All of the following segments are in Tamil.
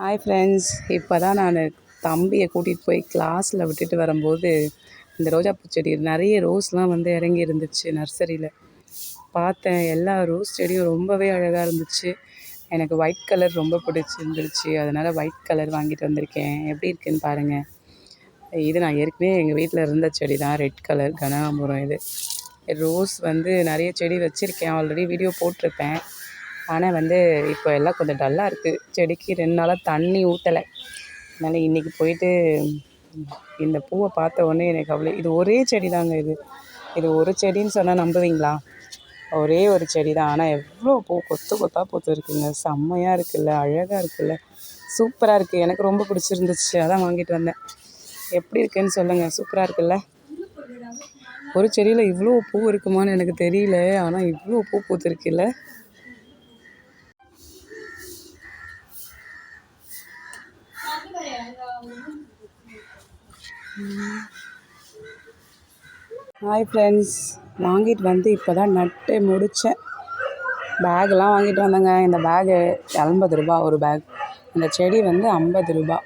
ஹாய் ஃப்ரெண்ட்ஸ், இப்போ தான் நான் தம்பியை கூட்டிகிட்டு போய் கிளாஸில் விட்டுட்டு வரும்போது இந்த ரோஜாப்பூ செடி நிறைய ரோஸ்லாம் வந்து இறங்கி இருந்துச்சு. நர்சரியில் பார்த்தேன். எல்லா ரோஸ் செடியும் ரொம்பவே அழகாக இருந்துச்சு. எனக்கு ஒயிட் கலர் ரொம்ப பிடிச்சிருந்துருச்சு. அதனால் ஒயிட் கலர் வாங்கிட்டு வந்திருக்கேன். எப்படி இருக்குதுன்னு பாருங்கள். இது நான் ஏற்கனவே எங்கள் வீட்டில் இருந்த செடி தான், ரெட் கலர் கனகாம்பரம். இது ரோஸ் வந்து நிறைய செடி வச்சுருக்கேன், ஆல்ரெடி வீடியோ போட்டிருப்பேன். ஆனால் வந்து இப்போ எல்லாம் கொஞ்சம் டல்லாக இருக்குது. செடிக்கு 2 நாளாக தண்ணி ஊற்றலை. அதனால் இன்றைக்கி போயிட்டு இந்த பூவை பார்த்த உடனே எனக்கு அவ்வளோ, இது ஒரே செடி தாங்க. இது ஒரு செடின்னு சொன்னால் நம்புவீங்களா? ஒரே ஒரு செடி தான். ஆனால் எவ்வளோ பூ கொத்து கொத்தாக பூத்து இருக்குங்க. செம்மையாக இருக்குல்ல, அழகாக இருக்குல்ல, சூப்பராக இருக்குது. எனக்கு ரொம்ப பிடிச்சிருந்துச்சு, அதான் வாங்கிட்டு வந்தேன். எப்படி இருக்குன்னு சொல்லுங்கள். சூப்பராக இருக்குல்ல. ஒரு செடியில் இவ்வளோ பூ இருக்குமான்னு எனக்கு தெரியல, ஆனால் இவ்வளோ பூ பூத்துருக்குல்ல. ஹாய் ஃப்ரெண்ட்ஸ், வாங்கிட்டு வந்து இப்போ தான் நட்டு முடித்தேன். பேக்கெலாம் வாங்கிட்டு வந்தேங்க. இந்த பேகு 80 ரூபா ஒரு பேக். இந்த செடி வந்து 50 ரூபா.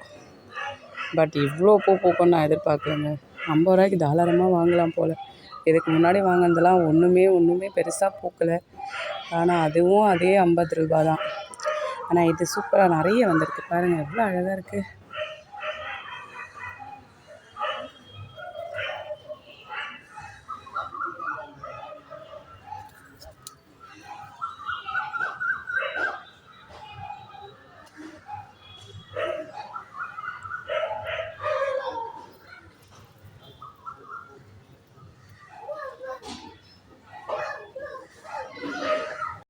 பட் இவ்வளோ பூ பூக்கும்னு நான் எதிர்பார்க்கலங்க. 50 ரூபாய்க்கு தாராளமாக வாங்கலாம் போல். இதுக்கு முன்னாடி வாங்கினதெல்லாம் ஒன்றுமே பெருசாக பூக்கலை. ஆனால் அதுவும் அதே 50 ரூபா தான். ஆனால் இது சூப்பராக நிறைய வந்திருக்கு பாருங்கள், எவ்வளோ அழகாக இருக்குது.